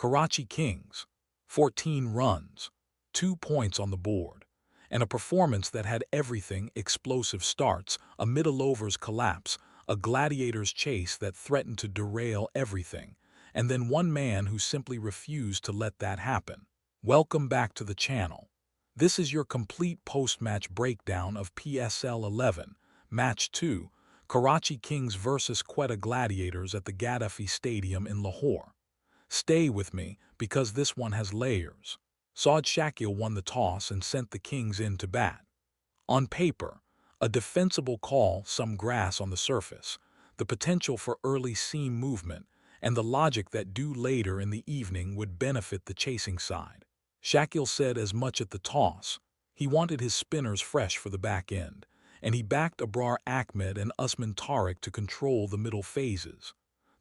Karachi Kings, 14 runs, 2 points on the board, and a performance that had everything: explosive starts, a middle overs collapse, a Gladiators chase that threatened to derail everything, and then one man who simply refused to let that happen. Welcome back to the channel. This is your complete post-match breakdown of PSL 11, Match 2, Karachi Kings vs Quetta Gladiators at the Gaddafi Stadium in Lahore. Stay with me, because this one has layers. Shamyl won the toss and sent the Kings in to bat. On paper, a defensible call, some grass on the surface, the potential for early seam movement, and the logic that due later in the evening would benefit the chasing side. Shamyl said as much at the toss. He wanted his spinners fresh for the back end, and he backed Abrar Ahmed and Usman Tariq to control the middle phases.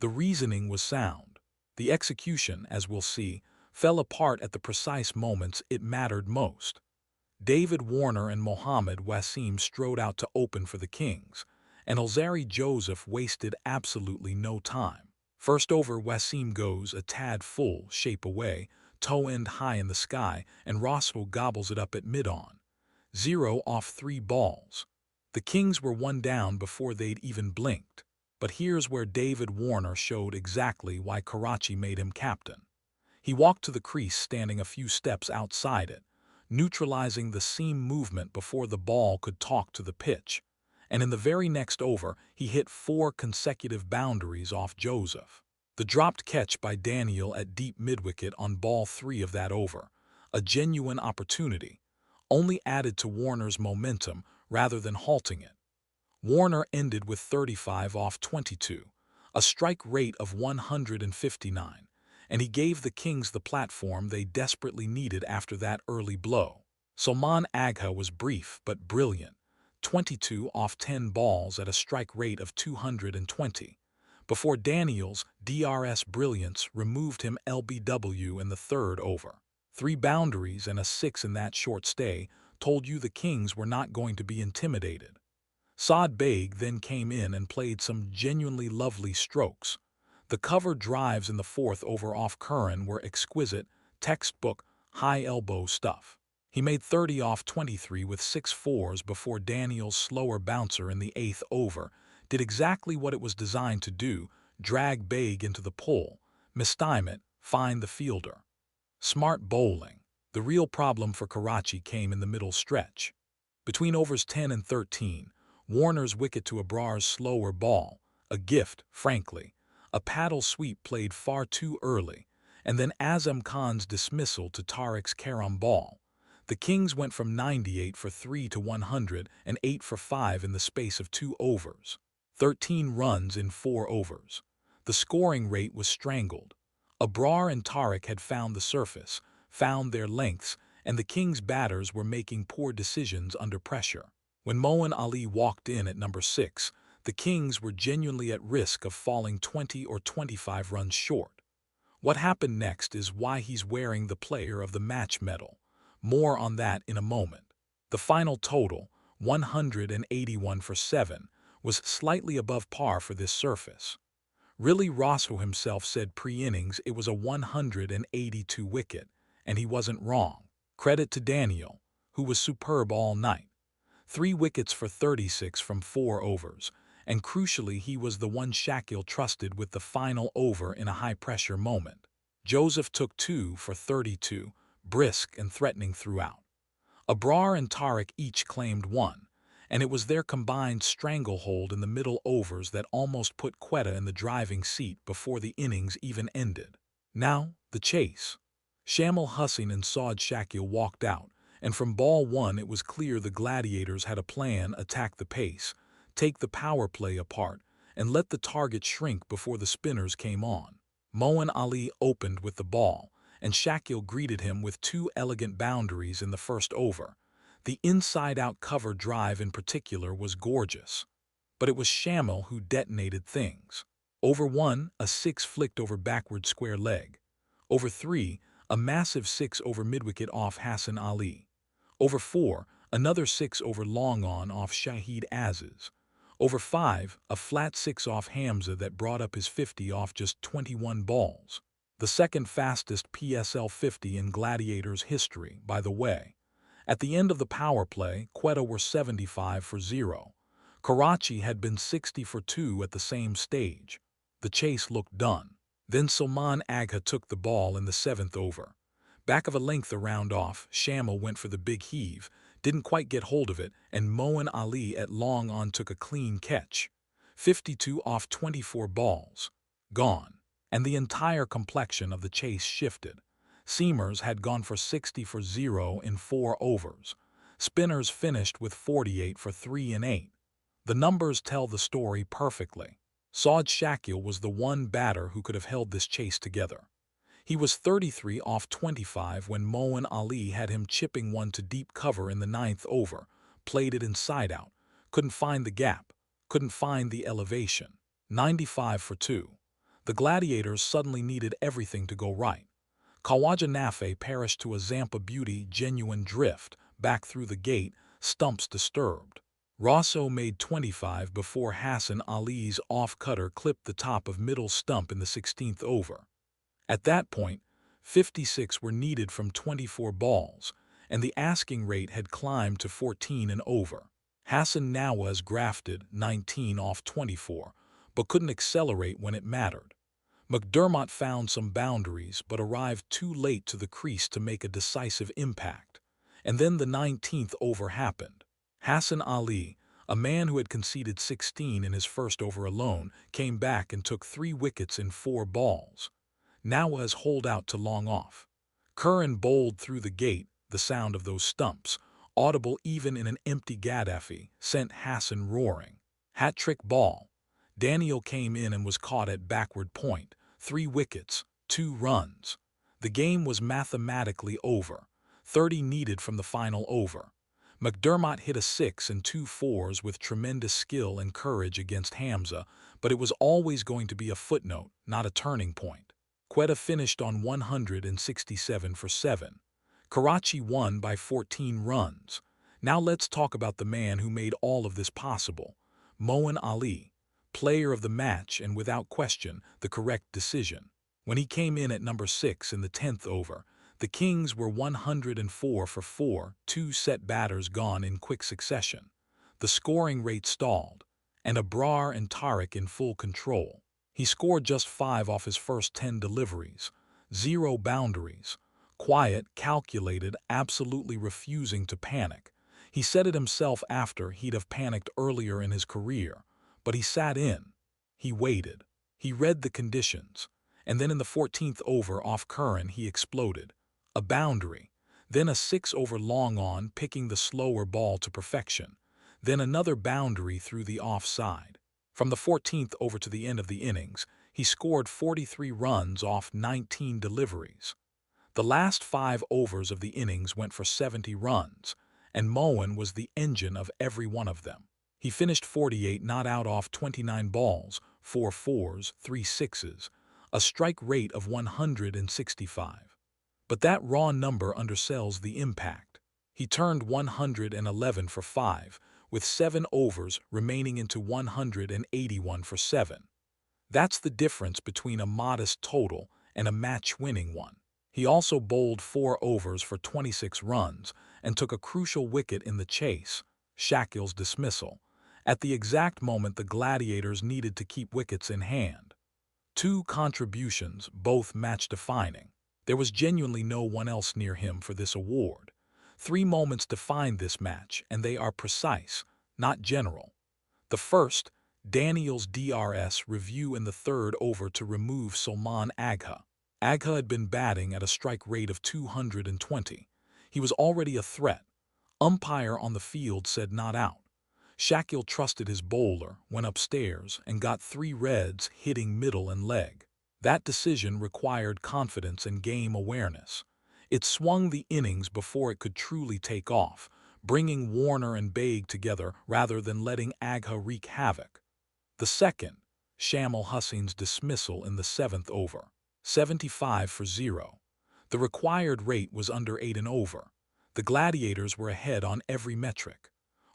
The reasoning was sound. The execution, as we'll see, fell apart at the precise moments it mattered most. David Warner and Mohamed Wasim strode out to open for the Kings, and Alzari Joseph wasted absolutely no time. First over, Wasim goes a tad full shape away, toe end high in the sky, and Roscoe gobbles it up at mid-on. 0 off 3 balls. The Kings were 1 down before they'd even blinked. But here's where David Warner showed exactly why Karachi made him captain. He walked to the crease standing a few steps outside it, neutralizing the seam movement before the ball could talk to the pitch. And in the very next over, he hit 4 consecutive boundaries off Joseph. The dropped catch by Daniel at deep mid-wicket on ball 3 of that over, a genuine opportunity, only added to Warner's momentum rather than halting it. Warner ended with 35 off 22, a strike rate of 159, and he gave the Kings the platform they desperately needed after that early blow. Salman Agha was brief but brilliant, 22 off 10 balls at a strike rate of 220, before Daniel's DRS brilliance removed him LBW in the 3rd over. 3 boundaries and a 6 in that short stay told you the Kings were not going to be intimidated. Saad Beg then came in and played some genuinely lovely strokes. The cover drives in the 4th over off Curran were exquisite, textbook, high-elbow stuff. He made 30 off 23 with 6 fours before Daniel's slower bouncer in the 8th over did exactly what it was designed to do: drag Beg into the pull, mistime it, find the fielder. Smart bowling. The real problem for Karachi came in the middle stretch. Between overs 10 and 13, Warner's wicket to Abrar's slower ball, a gift, frankly, a paddle sweep played far too early, and then Azam Khan's dismissal to Tariq's carom ball. The Kings went from 98 for 3 to 100 and 8 for 5 in the space of 2 overs. 13 runs in 4 overs. The scoring rate was strangled. Abrar and Tariq had found the surface, found their lengths, and the Kings' batters were making poor decisions under pressure. When Moeen Ali walked in at number 6, the Kings were genuinely at risk of falling 20 or 25 runs short. What happened next is why he's wearing the Player of the Match medal. More on that in a moment. The final total, 181 for 7, was slightly above par for this surface. Really, Roscoe himself said pre-innings it was a 182 wicket, and he wasn't wrong. Credit to Daniel, who was superb all night. 3 wickets for 36 from 4 overs, and crucially he was the one Shamyl trusted with the final over in a high-pressure moment. Joseph took 2 for 32, brisk and threatening throughout. Abrar and Tariq each claimed 1, and it was their combined stranglehold in the middle overs that almost put Quetta in the driving seat before the innings even ended. Now, the chase. Shamyl Hussain and Shamyl walked out, and from ball 1 it was clear the Gladiators had a plan: attack the pace, take the power play apart, and let the target shrink before the spinners came on. Moeen Ali opened with the ball, and Shamyl greeted him with 2 elegant boundaries in the 1st over. The inside-out cover drive in particular was gorgeous. But it was Shamyl who detonated things. Over 1, a 6 flicked over backward square leg. Over 3, a massive 6 over midwicket off Hasan Ali. Over 4, another 6 over long on off Shahid Aziz. Over 5, a flat 6 off Hamza that brought up his 50 off just 21 balls. The second fastest PSL 50 in Gladiators history, by the way. At the end of the power play, Quetta were 75 for 0. Karachi had been 60 for 2 at the same stage. The chase looked done. Then Salman Agha took the ball in the 7th over. Back of a length around off, Shamyl went for the big heave, didn't quite get hold of it, and Moeen Ali at long on took a clean catch. 52 off 24 balls. Gone. And the entire complexion of the chase shifted. Seamers had gone for 60 for 0 in 4 overs. Spinners finished with 48 for 3 and 8. The numbers tell the story perfectly. Saud Shakil was the one batter who could have held this chase together. He was 33 off 25 when Moeen Ali had him chipping one to deep cover in the 9th over, played it inside out, couldn't find the gap, couldn't find the elevation. 95 for 2. The Gladiators suddenly needed everything to go right. Khawaja Nafe perished to a Zampa Beauty genuine drift, back through the gate, stumps disturbed. Rosso made 25 before Hasan Ali's off-cutter clipped the top of middle stump in the 16th over. At that point, 56 were needed from 24 balls, and the asking rate had climbed to 14 and over. Hasan Nawaz grafted 19 off 24, but couldn't accelerate when it mattered. McDermott found some boundaries but arrived too late to the crease to make a decisive impact. And then the 19th over happened. Hasan Ali, a man who had conceded 16 in his first over alone, came back and took 3 wickets in 4 balls. Nawaz holed out to long off. Curran bowled through the gate, the sound of those stumps, audible even in an empty Gaddafi, sent Hasan roaring. Hat-trick ball. Daniel came in and was caught at backward point, 3 wickets, 2 runs. The game was mathematically over, 30 needed from the final over. McDermott hit a 6 and 2 fours with tremendous skill and courage against Hamza, but it was always going to be a footnote, not a turning point. Quetta finished on 167 for 7. Karachi won by 14 runs. Now let's talk about the man who made all of this possible, Moeen Ali. Player of the match and without question the correct decision. When he came in at number 6 in the 10th over, the Kings were 104 for 4, 2 set batters gone in quick succession. The scoring rate stalled, and Abrar and Tariq in full control. He scored just 5 off his first 10 deliveries. 0 boundaries. Quiet, calculated, absolutely refusing to panic. He said it himself after he'd have panicked earlier in his career. But he sat in. He waited. He read the conditions. And then in the 14th over off Curran he exploded. A boundary. Then a 6 over long on picking the slower ball to perfection. Then another boundary through the offside. From the 14th over to the end of the innings, he scored 43 runs off 19 deliveries. The last 5 overs of the innings went for 70 runs, and Moeen was the engine of every one of them. He finished 48 not out off 29 balls, 4 fours, 3 sixes, a strike rate of 165. But that raw number undersells the impact. He turned 111 for 5, with 7 overs remaining into 181 for 7. That's the difference between a modest total and a match-winning one. He also bowled 4 overs for 26 runs and took a crucial wicket in the chase, Shakil's dismissal, at the exact moment the Gladiators needed to keep wickets in hand. 2 contributions, both match-defining. There was genuinely no one else near him for this award. 3 moments define this match, and they are precise, not general. The first, Daniel's DRS review in the 3rd over to remove Salman Agha. Agha had been batting at a strike rate of 220. He was already a threat. Umpire on the field said not out. Shakil trusted his bowler, went upstairs, and got 3 reds hitting middle and leg. That decision required confidence and game awareness. It swung the innings before it could truly take off, bringing Warner and Baig together rather than letting Agha wreak havoc. The second, Shamyl Hussain's dismissal in the 7th over. 75 for 0. The required rate was under 8 and over. The Gladiators were ahead on every metric.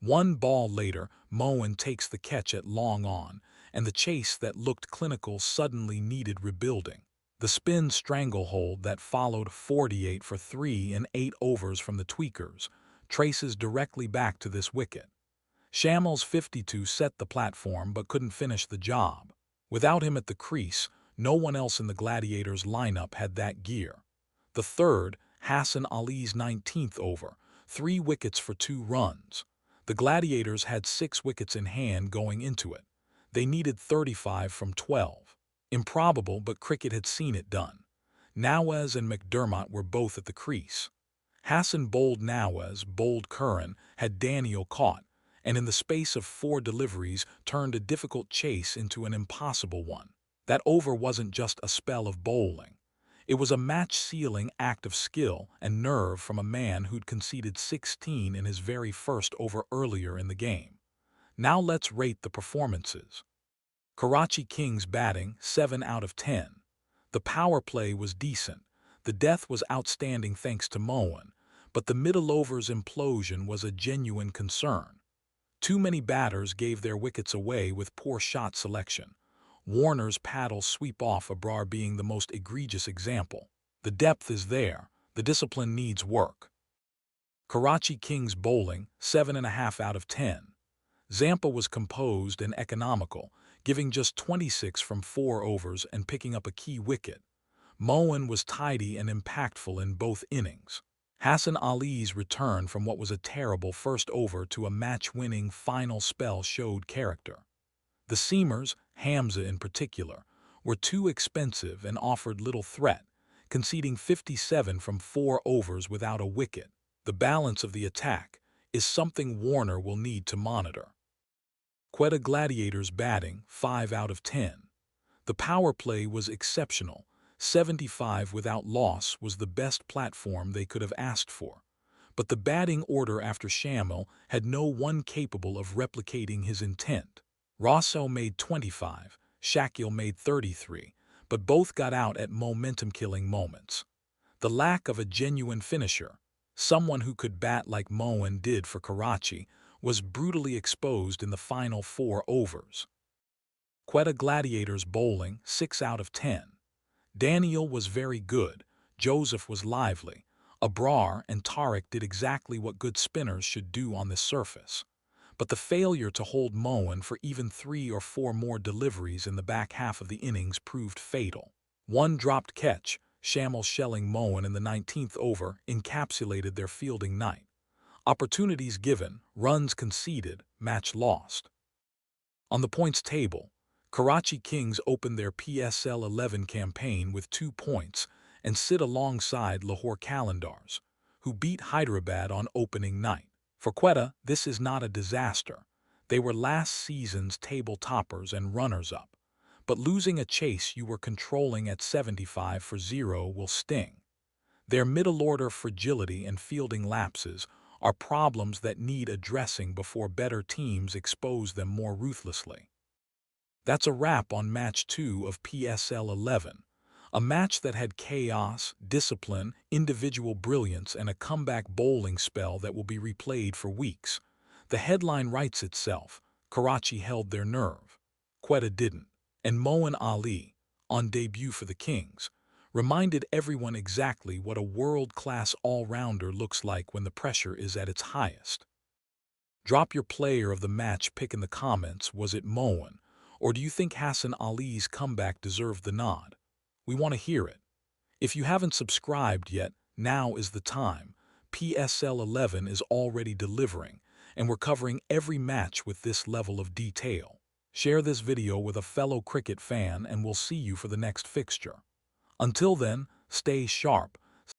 1 ball later, Moeen takes the catch at long on, and the chase that looked clinical suddenly needed rebuilding. The spin stranglehold that followed 48 for 3 in 8 overs from the Tweakers traces directly back to this wicket. Shamyl's 52 set the platform but couldn't finish the job. Without him at the crease, no one else in the Gladiators lineup had that gear. The third, Hasan Ali's 19th over, 3 wickets for 2 runs. The Gladiators had 6 wickets in hand going into it. They needed 35 from 12. Improbable, but cricket had seen it done. Nawaz and McDermott were both at the crease. Hasan bowled Nawaz, bowled Curran, had Daniel caught, and in the space of 4 deliveries turned a difficult chase into an impossible one. That over wasn't just a spell of bowling. It was a match-sealing act of skill and nerve from a man who'd conceded 16 in his very first over earlier in the game. Now let's rate the performances. Karachi Kings batting 7 out of 10. The power play was decent. The death was outstanding thanks to Moeen, but the middle overs implosion was a genuine concern. Too many batters gave their wickets away with poor shot selection. Warner's paddle sweep off Abrar being the most egregious example. The depth is there, the discipline needs work. Karachi Kings bowling 7.5 out of 10. Zampa was composed and economical, giving just 26 from 4 overs and picking up a key wicket. Moeen was tidy and impactful in both innings. Hasan Ali's return from what was a terrible first over to a match-winning final spell showed character. The seamers, Hamza in particular, were too expensive and offered little threat, conceding 57 from 4 overs without a wicket. The balance of the attack is something Warner will need to monitor. Quetta Gladiators batting 5 out of 10. The power play was exceptional. 75 without loss was the best platform they could have asked for. But the batting order after Shamyl had no one capable of replicating his intent. Rosso made 25, Shamyl made 33, but both got out at momentum-killing moments. The lack of a genuine finisher, someone who could bat like Moeen did for Karachi, was brutally exposed in the final 4 overs. Quetta Gladiators bowling 6 out of 10. Daniel was very good, Joseph was lively. Abrar and Tariq did exactly what good spinners should do on this surface. But the failure to hold Moeen for even 3 or 4 more deliveries in the back half of the innings proved fatal. One dropped catch, Shamyl shelling Moeen in the 19th over, encapsulated their fielding night. Opportunities given, runs conceded, match lost. On the points table, Karachi Kings opened their PSL 11 campaign with 2 points and sit alongside Lahore Qalandars, who beat Hyderabad on opening night. For Quetta, this is not a disaster. They were last season's table toppers and runners-up. But losing a chase you were controlling at 75 for 0 will sting. Their middle-order fragility and fielding lapses are problems that need addressing before better teams expose them more ruthlessly. That's a wrap on Match 2 of PSL 11, a match that had chaos, discipline, individual brilliance, and a comeback bowling spell that will be replayed for weeks. The headline writes itself: Karachi held their nerve. Quetta didn't. And Moeen Ali, on debut for the Kings, reminded everyone exactly what a world-class all-rounder looks like when the pressure is at its highest. Drop your player of the match pick in the comments. Was it Moeen, or do you think Hasan Ali's comeback deserved the nod? We want to hear it. If you haven't subscribed yet, now is the time. PSL 11 is already delivering, and we're covering every match with this level of detail. Share this video with a fellow cricket fan and we'll see you for the next fixture. Until then, stay sharp,